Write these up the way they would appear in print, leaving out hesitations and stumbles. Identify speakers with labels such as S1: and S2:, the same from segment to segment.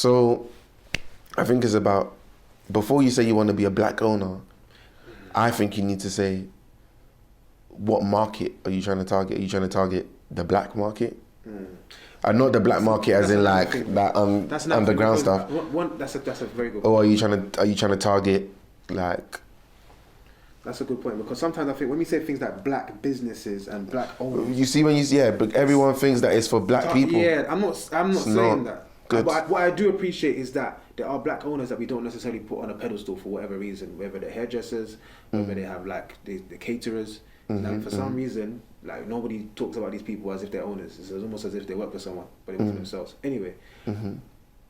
S1: So, I think it's about, before you say you want to be a black owner, I think you need to say, what market are you trying to target? Are you trying to target the black market? And not the black market as in like that underground stuff.
S2: That's a very good point.
S1: Or are you trying to target like?
S2: That's a good point, because sometimes I think when we say things like black businesses and black owners,
S1: you see but everyone thinks that it's for black people.
S2: Yeah, I'm not saying that.
S1: Good.
S2: But what I do appreciate is that there are black owners that we don't necessarily put on a pedestal for whatever reason, whether they're hairdressers, whether they have like the caterers. Like for some reason, like nobody talks about these people as if they're owners. It's almost as if they work for someone, but they work for themselves. Anyway,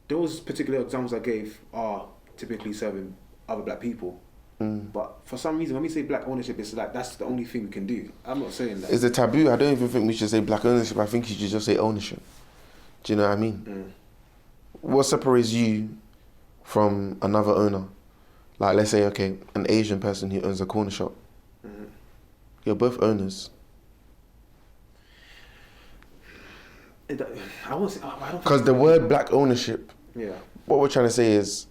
S2: those particular examples I gave are typically serving other black people. But for some reason, when we say black ownership, it's like that's the only thing we can do. I'm not saying that.
S1: It's a taboo. I don't even think we should say black ownership. I think you should just say ownership. Do you know what I mean? What separates you from another owner? Like, let's say, okay, an Asian person who owns a corner shop. You're both owners. Because the word black ownership, what we're trying to say is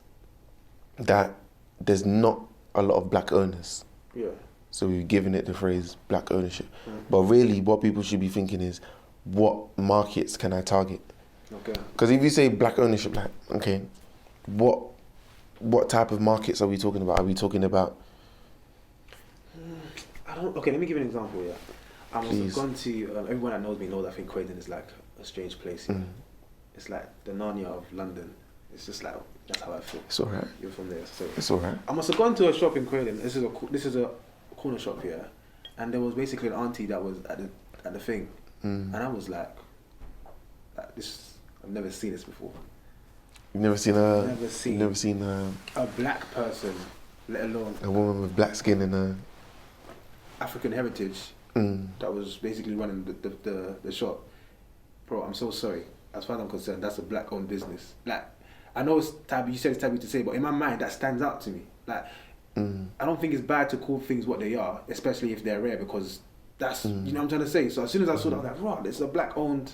S1: that there's not a lot of black owners. So we've given it the phrase black ownership. But really what people should be thinking is, what markets can I target? Because if you say black ownership, like, okay, what type of markets are we talking about? Are we talking about?
S2: Okay, let me give you an example. I must have gone to everyone that knows me knows I think Croydon is like a strange place. It's like the Narnia of London. It's just like, that's how I feel.
S1: It's alright.
S2: You're from there, so
S1: it's alright.
S2: I must have gone to a shop in Croydon. This is a corner shop here, and there was basically an auntie that was at the thing, and I was like this. I've never seen this before.
S1: You've never seen
S2: a black person, let alone
S1: a woman with black skin and a
S2: African heritage that was basically running the shop. Bro, I'm so sorry. As far as I'm concerned, that's a black-owned business. Like, I know it's taboo. You said it's taboo to say, but in my mind, that stands out to me. Like, I don't think it's bad to call things what they are, especially if they're rare, because that's you know what I'm trying to say. So as soon as I saw that, I was like, right, this is a black-owned.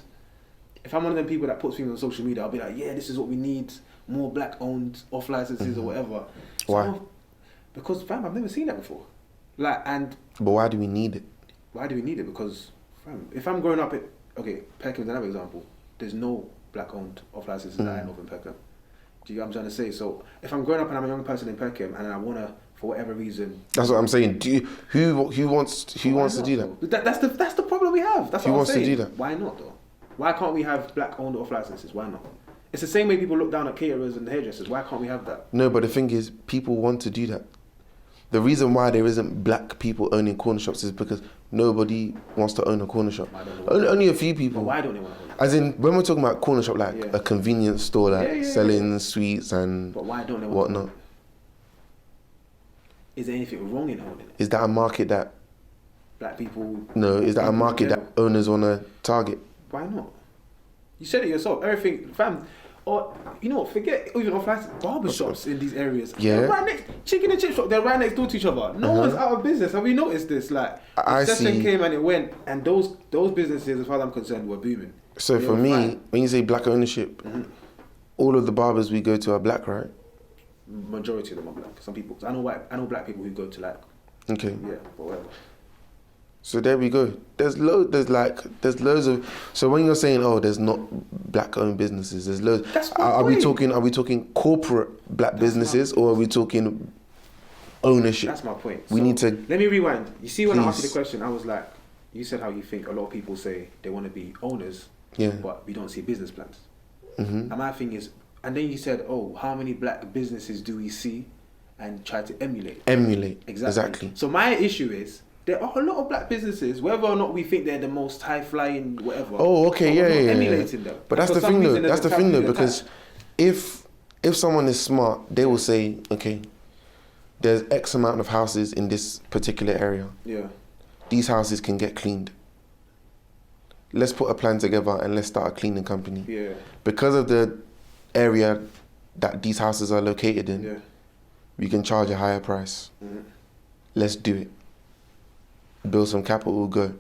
S2: If I'm one of them people that puts things on social media, I'll be like, yeah, this is what we need, more black-owned off licenses or whatever. So
S1: why?
S2: Because, fam, I've never seen that before. Like, and.
S1: But why do we need it?
S2: Why do we need it? Because, fam, if I'm growing up Peckham's another example. There's no black-owned off licenses that I know in Peckham. Do you get what I'm trying to say? So if I'm growing up and I'm a young person in Peckham and I wanna, for whatever reason.
S1: That's what I'm saying. Who wants to do that?
S2: That's the problem we have. That's
S1: who
S2: what I'm
S1: wants
S2: saying.
S1: to do that?
S2: Why not though? Why can't we have black-owned off licenses? Why not? It's the same way people look down at caterers and hairdressers. Why can't we have that?
S1: No, but the thing is, people want to do that. The reason why there isn't black people owning corner shops is because nobody wants to own a corner shop. Only a few people.
S2: But why don't they want to own it?
S1: As in, when we're talking about corner shop, like a convenience store, like selling sweets and
S2: but why don't they want
S1: whatnot.
S2: to own it? Is there anything wrong in owning it?
S1: Is that a market that
S2: black people?
S1: No, is that a market that owners want to target?
S2: Why not? You said it yourself. Everything, fam. Or you know, forget even off license barbershops in these areas.
S1: Yeah.
S2: They're right next, chicken and chip shop. They're right next door to each other. No one's out of business. Have we noticed this? Like, the session came and it went, and those businesses, as far as I'm concerned, were booming.
S1: So for me, when you say black ownership, all of the barbers we go to are black, right?
S2: Majority of them are black. Some people, I know black people who go to like.
S1: Okay.
S2: Yeah, but whatever.
S1: So there we go. There's loads of. So when you're saying, oh, there's not black-owned businesses, there's loads.
S2: That's my
S1: Are we
S2: point.
S1: talking corporate black businesses, or are we talking ownership?
S2: That's my point.
S1: We need to.
S2: Let me rewind. You see, when I asked you the question, I was like, you said how you think a lot of people say they want to be owners, but we don't see business plans. And my thing is, and then you said, oh, how many black businesses do we see, and try to emulate?
S1: Exactly.
S2: So my issue is, there are a lot of black businesses, whether or not we think they're the most high-flying, whatever.
S1: Oh, okay, yeah.
S2: Emulating them.
S1: But that's the thing, though. Because if someone is smart, they will say, okay, there's X amount of houses in this particular area.
S2: Yeah.
S1: These houses can get cleaned. Let's put a plan together and let's start a cleaning company.
S2: Yeah.
S1: Because of the area that these houses are located in, we can charge a higher price. Let's do it. Build some capital, go.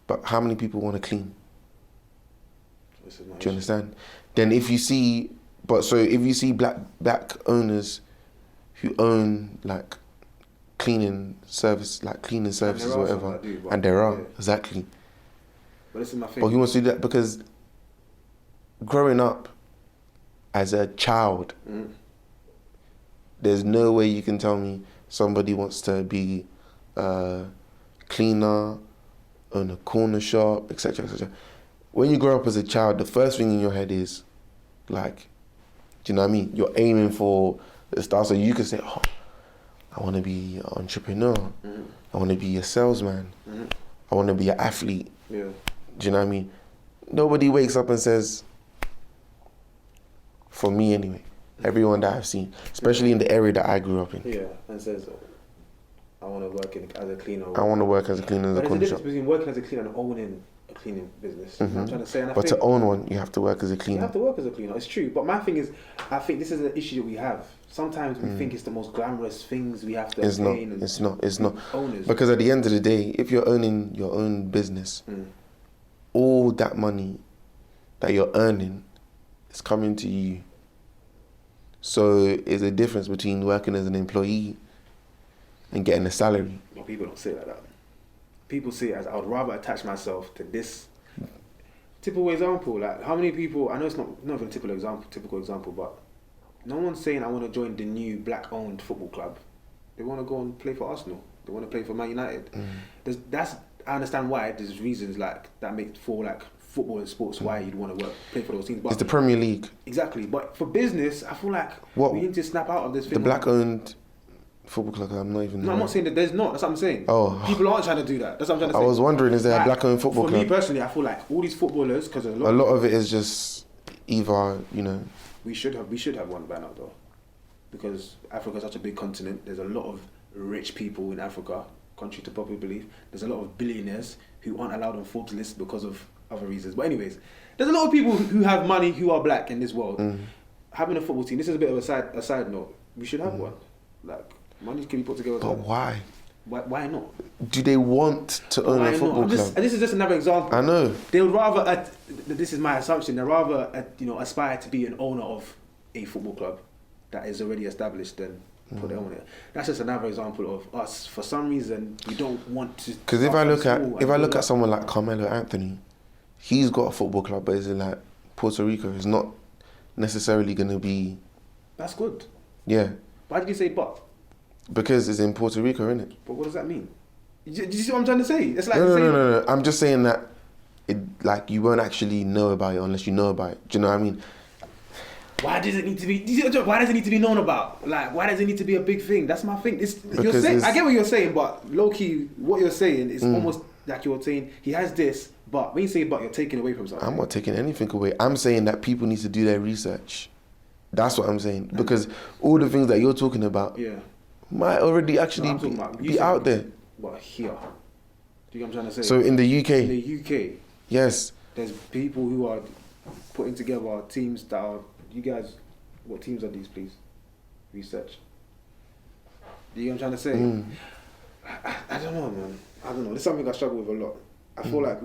S1: But how many people want to clean? Do you understand? Then if you see But so if you see black services or whatever, and there are, exactly.
S2: But this is my thing.
S1: But he wants to do that because growing up as a child, there's no way you can tell me somebody wants to be a cleaner, own a corner shop, etc., etc. When you grow up as a child, the first thing in your head is like, do you know what I mean? You're aiming for the star, so you can say, oh, I want to be an entrepreneur. I want to be a salesman. I want to be an athlete.
S2: Yeah.
S1: Do you know what I mean? Nobody wakes up and says, for me anyway, everyone that I've seen, especially in the area that I grew up in.
S2: Yeah, and says, I want to work as a cleaner.
S1: I want to work as a cleaner in the corner shop.
S2: But there's a difference between working as a cleaner and owning a cleaning business. You know what I'm trying to say? And
S1: but to own one, you have to work as a cleaner.
S2: You have to work as a cleaner, it's true. But my thing is, I think this is an issue that we have. Sometimes we think it's the most glamorous things we have to obtain.
S1: It's not.
S2: Owners.
S1: Because at the end of the day, if you're owning your own business, all that money that you're earning is coming to you. So there's a difference between working as an employee and getting a salary.
S2: Well, people don't say it like that. People see it as, I would rather attach myself to this typical example. Like, how many people, I know it's not even a typical example, but no one's saying I want to join the new black-owned football club. They want to go and play for Arsenal. They want to play for Man United. I understand why. There's reasons like that make for like football and sports why you'd want to play for those teams. But
S1: it's the Premier League.
S2: Exactly. But for business, I feel like we need to snap out of this thing.
S1: The black-owned football club, I'm not even...
S2: No, I'm not saying that there's not. That's what I'm saying.
S1: Oh.
S2: People aren't trying to do that. That's what I'm trying to say.
S1: I was wondering, is there a black-owned football club?
S2: For me personally, I feel like all these footballers, because a
S1: lot of it is just either, you know...
S2: We should have one by now, though. Because Africa's such a big continent. There's a lot of rich people in Africa, contrary to popular belief. There's a lot of billionaires who aren't allowed on Forbes list because of other reasons. But anyways, there's a lot of people who have money who are black in this world. Having a football team, this is a bit of a side note. We should have one. Like, money can be put together.
S1: But why?
S2: Why not?
S1: Do they want to own a football club?
S2: This is just another example.
S1: I know.
S2: They would rather, this is my assumption, they'd rather aspire to be an owner of a football club that is already established than put their own in it. That's just another example of us. For some reason, we don't want to.
S1: Because if I look at someone like Carmelo Anthony, he's got a football club, but it's in like Puerto Rico. It's not necessarily going to be.
S2: That's good.
S1: Yeah.
S2: Why did you say but?
S1: Because it's in Puerto Rico, isn't it?
S2: But what does that mean? Did you see what I'm trying to say? It's like
S1: no. I'm just saying that you won't actually know about it unless you know about it. Do you know what I mean?
S2: Why does it need to be? Why does it need to be known about? Like, why does it need to be a big thing? That's my thing. I get what you're saying, but low key, what you're saying is almost like you're saying he has this, but when you say but, you're taking away from something.
S1: I'm not taking anything away. I'm saying that people need to do their research. That's what I'm saying. Because all the things that you're talking about might already actually be out there.
S2: But here, do you know what I'm trying to say?
S1: So in the UK?
S2: In the UK.
S1: Yes.
S2: There's people who are putting together teams that are, you guys, what teams are these, please? Research. Do you know what I'm trying to say? I don't know, man. I don't know. This is something I struggle with a lot. I feel like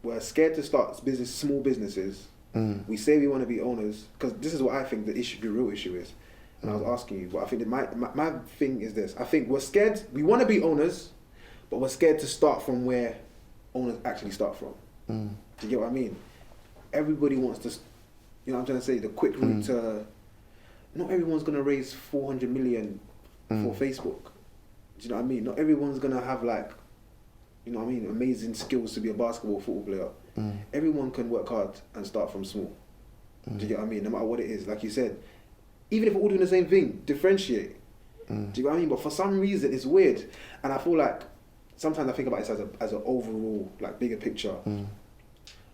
S2: we're scared to start small businesses. We say we want to be owners, because this is what I think the real issue is. And I was asking you, but I think that my thing is this. I think we're scared, we want to be owners, but we're scared to start from where owners actually start from. Do you get what I mean? Everybody wants to, you know what I'm trying to say, the quick route to, not everyone's going to raise 400 million for Facebook. Do you know what I mean? Not everyone's going to have like, you know what I mean, amazing skills to be a basketball, football player. Everyone can work hard and start from small. Do you get what I mean? No matter what it is, like you said, even if we're all doing the same thing, differentiate. Do you get what I mean? But for some reason, it's weird. And I feel like, sometimes I think about this as an overall, like, bigger picture.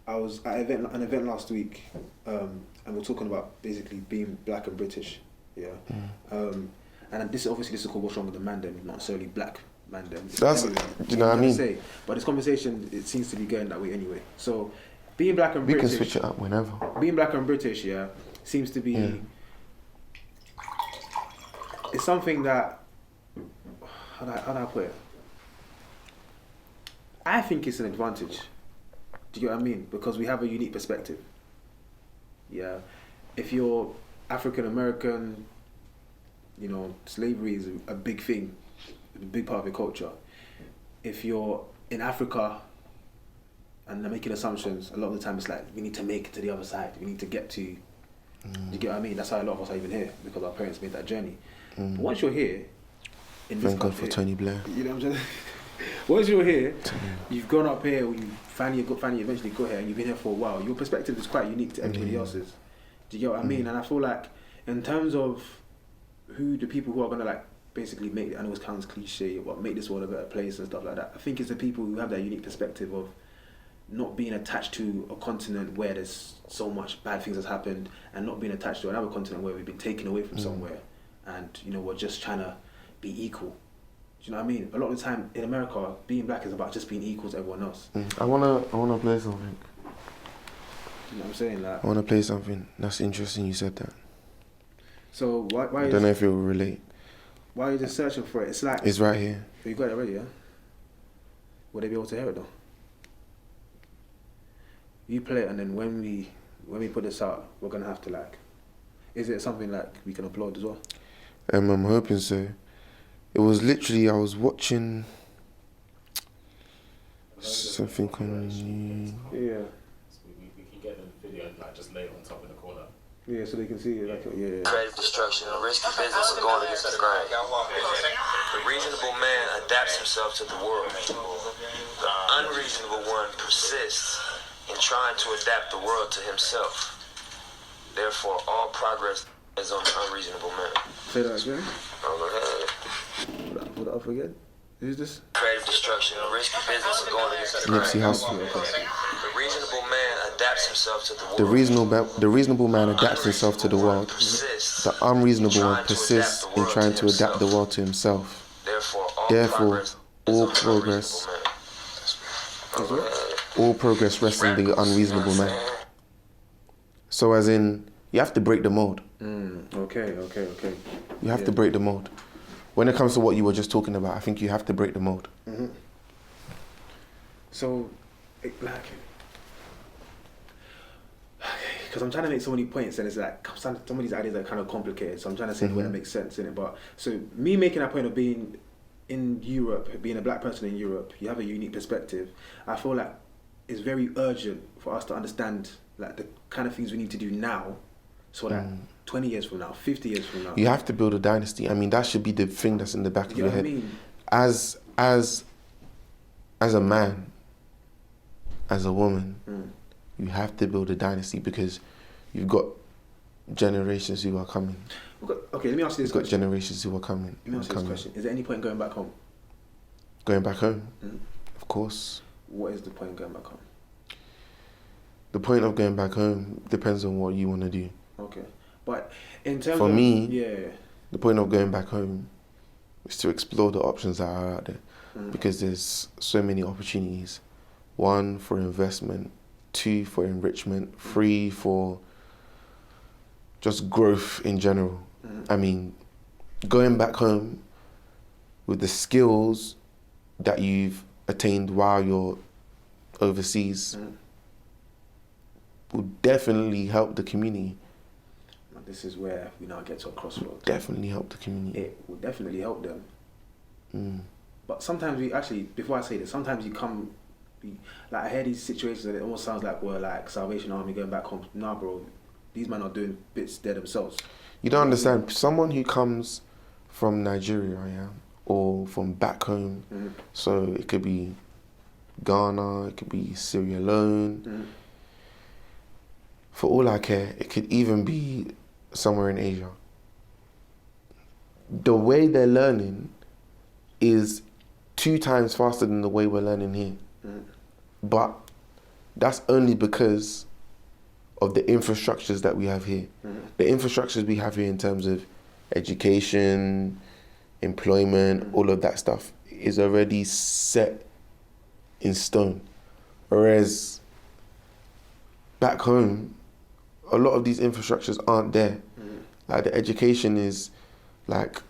S2: I was at an event last week, and we're talking about basically being black and British, and this is called What's Wrong with the Mandem, not necessarily black Mandem.
S1: Do you know what I mean?
S2: But this conversation, it seems to be going that way anyway. So, being black and British...
S1: We can switch it up whenever.
S2: Being black and British, seems to be... It's something that... How do I put it? I think it's an advantage. Do you get what I mean? Because we have a unique perspective. Yeah, if you're African American, slavery is a big thing, a big part of your culture. If you're in Africa, and they're making assumptions, a lot of the time it's like, we need to make it to the other side. We need to get to, you get what I mean? That's how a lot of us are even here, because our parents made that journey. But once you're here, in this
S1: Thank God
S2: country,
S1: for Tony Blair.
S2: You know what I'm saying? Once you're here, you've gone up here, or you finally eventually got here, and you've been here for a while, your perspective is quite unique to everybody else's. Do you get what I mean? And I feel like, in terms of who the people who are going to like basically make, I know it sounds cliche, but make this world a better place and stuff like that, I think it's the people who have that unique perspective of not being attached to a continent where there's so much bad things has happened, and not being attached to another continent where we've been taken away from somewhere, and we're just trying to be equal. Do you know what I mean? A lot of the time in America, being black is about just being equal to everyone else.
S1: I wanna play something.
S2: You know what I'm saying? Like,
S1: I wanna play something. That's interesting. You said that.
S2: So why
S1: I don't know if it will relate.
S2: Why are you just searching for it? It's like,
S1: it's right here.
S2: You got it already, yeah? Will they be able to hear it though? You play it, and then when we put this out, we're gonna have to like. Is it something like we can upload as well?
S1: I'm hoping so. It was literally, I was watching something on.
S2: Yeah.
S3: So we can get the video like just laid on top in the corner.
S2: Yeah, so they can see it. Like, yeah.
S4: Creative destruction, a risky business of going against the grain. The reasonable man adapts himself to the world. The unreasonable one persists in trying to adapt the world to himself. Therefore, all progress is on the unreasonable man.
S2: Say that again.
S4: Put
S2: it up again. Who's this?
S4: Creative destruction, a risky business of going against the grain.
S1: Nipsey Hussle.
S4: The reasonable man adapts himself to the world.
S1: The reasonable man adapts himself to the world. The unreasonable one persists in trying to adapt the world to himself. Therefore, all progress rests in the unreasonable man. So as in, you have to break the mold.
S2: Okay.
S1: You have to break the mold. When it comes to what you were just talking about, I think you have to break the mold.
S2: So, because I'm trying to make so many points, and it's like some of these ideas are kind of complicated, so I'm trying to say the way that makes sense in it. But so me making that point of being in Europe, being a black person in Europe, you have a unique perspective. I feel like it's very urgent for us to understand like the kind of things we need to do now, so that 20 years from now, 50 years from now,
S1: you have to build a dynasty. I mean, that should be the thing that's in the back of your head. As a man, as a woman, you have to build a dynasty, because you've got generations who are coming.
S2: Okay, let me ask you this question.
S1: You've got generations who are coming.
S2: Let me ask you this question. Is there any point going back home?
S1: Going back home? Of course.
S2: What is the point of going back home?
S1: The point of going back home depends on what you want to do.
S2: Okay. But in terms
S1: For
S2: of...
S1: me,
S2: yeah.
S1: the point of going back home is to explore the options that are out there, because there's so many opportunities. 1, for investment. 2, for enrichment. 3, for just growth in general. I mean, going back home with the skills that you've attained while you're overseas will definitely help the community.
S2: This is where we now get to a crossroads.
S1: Definitely help the community.
S2: It will definitely help them. But sometimes before I say this, sometimes I hear these situations and it almost sounds like we're like Salvation Army going back home. Nah, bro, these men are doing bits there themselves.
S1: You don't understand. Someone who comes from Nigeria, or from back home, so it could be Ghana, it could be Sierra Leone. For all I care, it could even be somewhere in Asia. The way they're learning is 2 times faster than the way we're learning here. But that's only because of the infrastructures that we have here. The infrastructures we have here in terms of education, employment, all of that stuff is already set in stone. Whereas back home, a lot of these infrastructures aren't there. Like the education is like,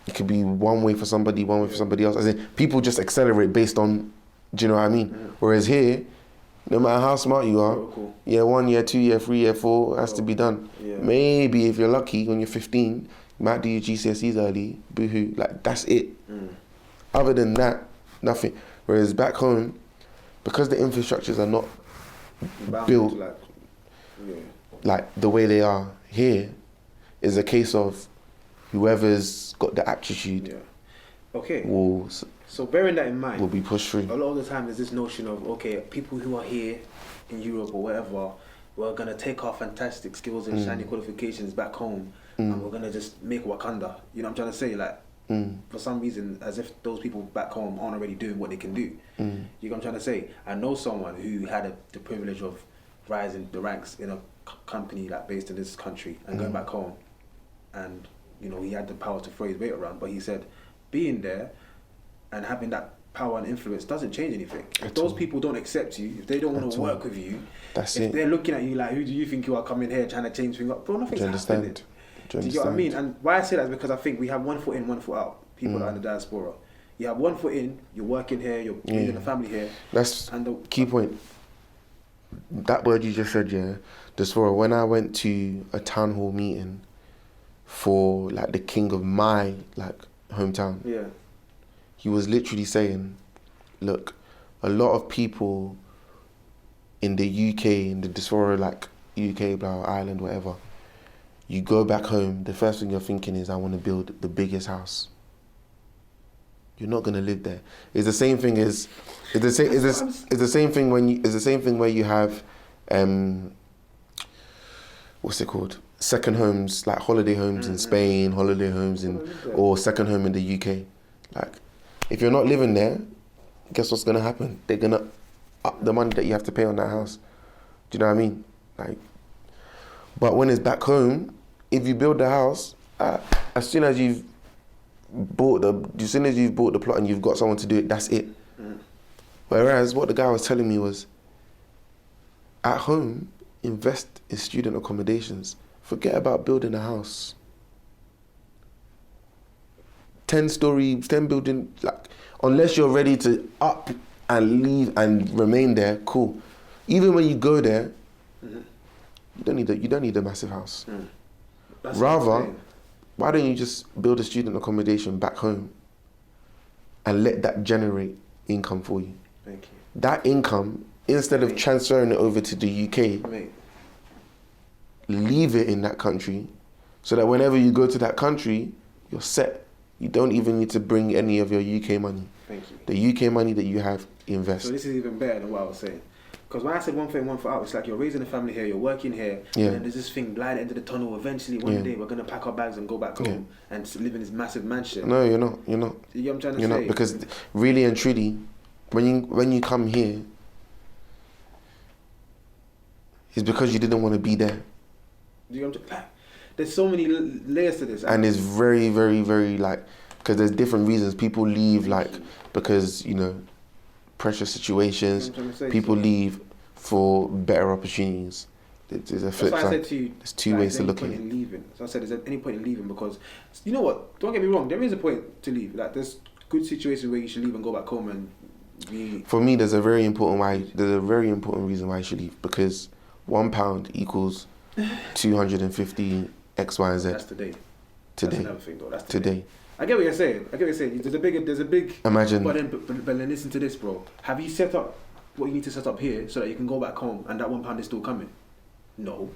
S1: it could be one way for somebody, one way for somebody else. As in, people just accelerate based on, do you know what I mean? Whereas here, No matter how smart you are,
S2: Protocol.
S1: year 1, year 2, year 3, year 4 has to be done.
S2: Yeah.
S1: Maybe if you're lucky, when you're 15, you might do your GCSEs early. Boohoo, like that's it. Other than that, nothing. Whereas back home, because the infrastructures are not built like the way they are here, is a case of whoever's got the aptitude.
S2: Okay.
S1: Will
S2: So bearing that in mind,
S1: will be pushed through.
S2: a lot of the time there's this notion of, okay, people who are here in Europe or wherever, we're going to take our fantastic skills and shiny qualifications back home and we're going to just make Wakanda. You know what I'm trying to say? Like, for some reason, as if those people back home aren't already doing what they can do. You know what I'm trying to say? I know someone who had the privilege of rising the ranks in a company like based in this country and going back home, and you know, he had the power to throw his weight around, but he said being there and having that power and influence doesn't change anything. If those people don't accept you, if they don't want to work with you, if they're looking at you like, who do you think you are coming here trying to change things up? Bro, nothing's happening. Do you get what I mean? And why I say that is because I think we have one foot in, one foot out. People that are in the diaspora. You have one foot in, you're working here, you're building a family here.
S1: That's the key point. That word you just said, diaspora. When I went to a town hall meeting for like the king of my like hometown, he was literally saying, look, a lot of people in the UK, in the diaspora, like UK, blah, Ireland, whatever, you go back home, the first thing you're thinking is, I want to build the biggest house. You're not gonna live there. It's the same thing as, it's the same thing when you, it's the same thing where you have, what's it called? Second homes, like holiday homes in Spain, holiday homes in, or second home in the UK. Like, if you're not living there, guess what's gonna happen? They're gonna up the money that you have to pay on that house. Do you know what I mean? Like, but when it's back home, if you build the house, as soon as you've bought the plot and you've got someone to do it, that's it. Whereas what the guy was telling me was, at home, invest in student accommodations. Forget about building a house. 10 building, like, unless you're ready to up and leave and remain there, cool. Even when you go there, you don't need a massive house. Rather, why don't you just build a student accommodation back home and let that generate income for you?
S2: Thank you.
S1: That income, instead of transferring it over to the UK, leave it in that country so that whenever you go to that country, you're set. You don't even need to bring any of your UK money.
S2: Thank you.
S1: The UK money that you have, invest.
S2: So this is even better than what I was saying. Because when I said one foot in, one foot out, it's like you're raising a family here, you're working here, and then there's this thing, light at the end of the tunnel. Eventually, one day, we're going to pack our bags and go back home and live in this massive mansion.
S1: No, you're not.
S2: You know what I'm trying to say?
S1: You're not, because really and truly, when you come here, it's because you didn't want to be there.
S2: Do you know what I'm saying? There's so many layers to this.
S1: And it's very, very, very, like, because there's different reasons. People leave, like, because, you know, pressure situations. People leave for better opportunities. There's a flip side.
S2: That's why I said to you,
S1: there's two ways to look at it.
S2: Leaving. So I said, is there any point in leaving? Because, you know what? Don't get me wrong. There is a point to leave. Like, there's good situations where you should leave and go back home and be...
S1: For me, there's a very important reason why you should leave. Because £1 equals 250 X, Y, and Z.
S2: That's today.
S1: Today.
S2: That's another thing, though. That's
S1: today.
S2: I get what you're saying. There's a big.
S1: Imagine.
S2: But then listen to this, bro. Have you set up what you need to set up here so that you can go back home and that £1 is still coming? No.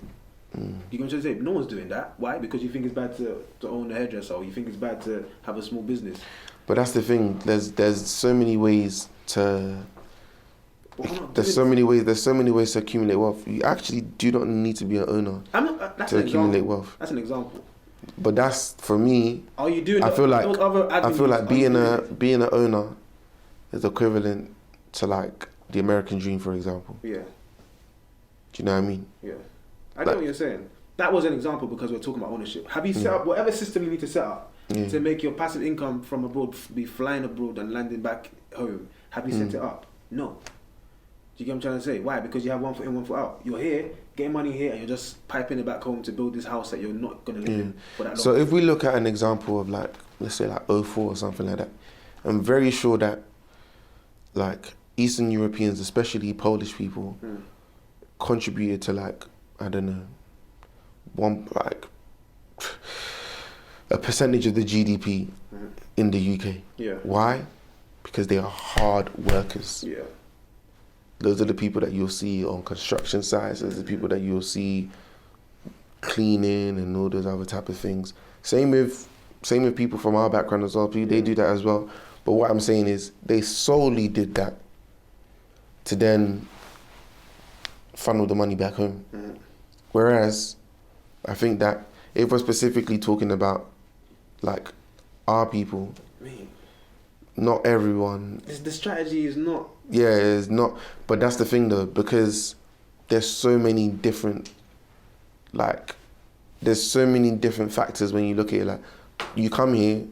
S2: You can just say no one's doing that. Why? Because you think it's bad to own a hairdresser, or you think it's bad to have a small business. But
S1: that's the thing. There's so many ways to. There's so many ways to accumulate wealth. You actually do not need to be an owner to accumulate wealth.
S2: That's an example.
S1: But that's, for me,
S2: are you doing
S1: I feel like being an owner is equivalent to, like, the American dream, for example.
S2: Yeah.
S1: Do you know what I mean?
S2: Yeah. I know what you're saying. That was an example because we're talking about ownership. Have you set up whatever system you need to set up to make your passive income from abroad be flying abroad and landing back home? Have you set it up? No. Do you get what I'm trying to say? Why? Because you have one foot in, one foot out. You're here, getting money here, and you're just piping it back home to build this house that you're not going to live in for that long.
S1: So if we look at an example of, like, let's say like 04 or something like that, I'm very sure that, like, Eastern Europeans, especially Polish people, contributed to like, I don't know, a percentage of the GDP in the UK.
S2: Yeah.
S1: Why? Because they are hard workers.
S2: Yeah.
S1: Those are the people that you'll see on construction sites. Those are the people that you'll see cleaning and all those other type of things. Same with people from our background as well. They do that as well. But what I'm saying is they solely did that to then funnel the money back home. Whereas I think that if we're specifically talking about like our people, not everyone.
S2: The strategy is not.
S1: Yeah, it's not. But that's the thing though, because there's so many different factors when you look at it. Like, you come here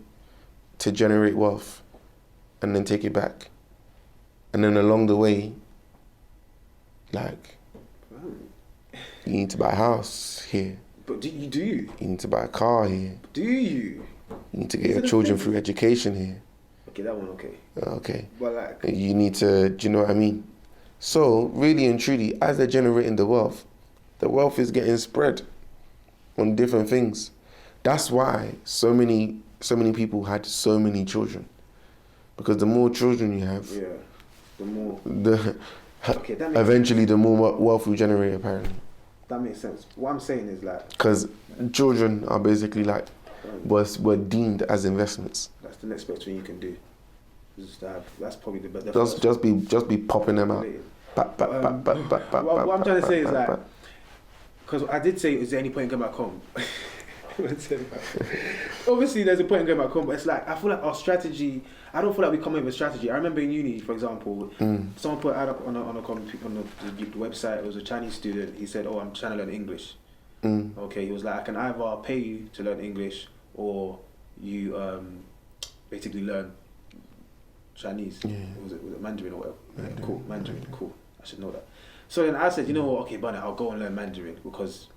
S1: to generate wealth and then take it back. And then along the way, like, you need to buy a house here.
S2: But do you?
S1: You need to buy a car here.
S2: Do you?
S1: You need to get your children through education here.
S2: Okay, that one okay.
S1: Okay.
S2: But like,
S1: you need to, do you know what I mean? So really and truly, as they're generating the wealth is getting spread on different things. That's why so many people had so many children. Because the more children you have,
S2: the more
S1: eventually the more wealth you generate, apparently.
S2: That makes sense. What I'm saying is like,
S1: because children are basically like were deemed as investments.
S2: That's the next best thing you can do. That's probably the best.
S1: Just be popping them out.
S2: What I'm trying to say is like, because I did say, is there any point in going back home? Obviously, there's a point in going back home, but it's like, I feel like our strategy. I don't feel like we come up with a strategy. I remember in uni, for example, someone put it up on the website. It was a Chinese student. He said, "Oh, I'm trying to learn English." Okay, he was like, "I can either pay you to learn English, or you basically learn Chinese."
S1: Yeah.
S2: Was it Mandarin or whatever? Yeah, cool, Mandarin, cool. I should know that. So then I said, you know what? Okay, Bunny, I'll go and learn Mandarin because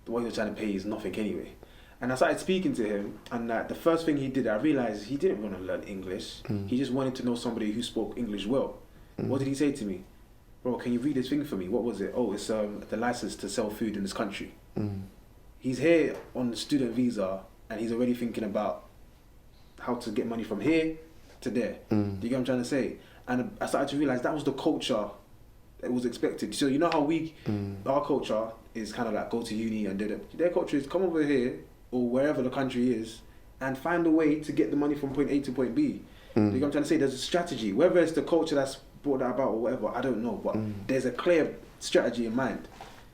S2: the way you're trying to pay is nothing anyway. And I started speaking to him, and the first thing he did, I realized he didn't want to learn English. He just wanted to know somebody who spoke English well. What did he say to me? Bro, can you read this thing for me? What was it? Oh, it's the license to sell food in this country. He's here on the student visa, and he's already thinking about how to get money from here to there. Do you get what I'm trying to say? And I started to realize that was the culture that was expected. So you know how our culture is kind of like go to uni, and their culture is come over here or wherever the country is and find a way to get the money from point A to point B. You know what I'm trying to say? There's a strategy. Whether it's the culture that's brought that about or whatever, I don't know. But there's a clear strategy in mind.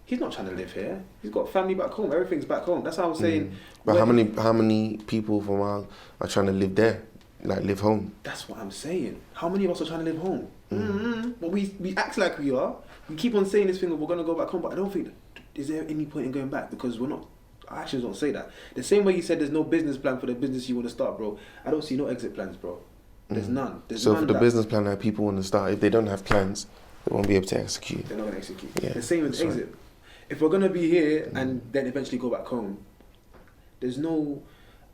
S2: He's not trying to live here. He's got family back home. Everything's back home. That's how I'm saying.
S1: But how many people from are trying to live there? Like live home?
S2: That's what I'm saying. How many of us are trying to live home? But we act like we are. We keep on saying this thing of we're going to go back home, but I don't think, is there any point in going back? Because we're not. Our actions don't say that. The same way you said there's no business plan for the business you want to start, bro. I don't see no exit plans, bro. There's none.
S1: So for the business plan that people want to start, if they don't have plans, they won't be able to execute.
S2: They're not going to execute.
S1: Yeah.
S2: The same with exit. If we're going to be here and then eventually go back home, there's no...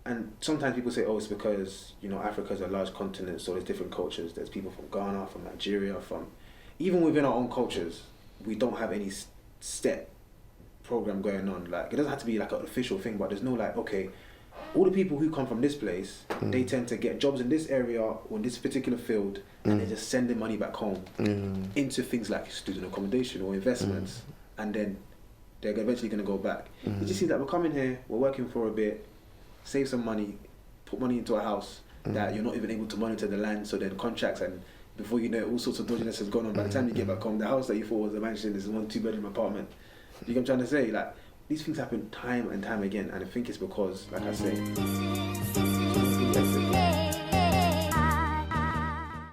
S2: And sometimes people say, oh, it's because, Africa's a large continent, so there's different cultures. There's people from Ghana, from Nigeria, from... Even within our own cultures, we don't have any set program going on. Like, it doesn't have to be like an official thing, but there's no like, okay, all the people who come from this place, they tend to get jobs in this area or in this particular field, and they just send their money back home into things like student accommodation or investments, and then they're eventually going to go back. It just seems like we're coming here, we're working for a bit, save some money, put money into a house that you're not even able to monitor the land, so then contracts, and before you know it, all sorts of dodginess has gone on. By the time you get back home, the house that you thought was a mansion is a 1-2-bedroom apartment. You know what I'm trying to say? Like, these things happen time and time again, and I think it's because, like I say,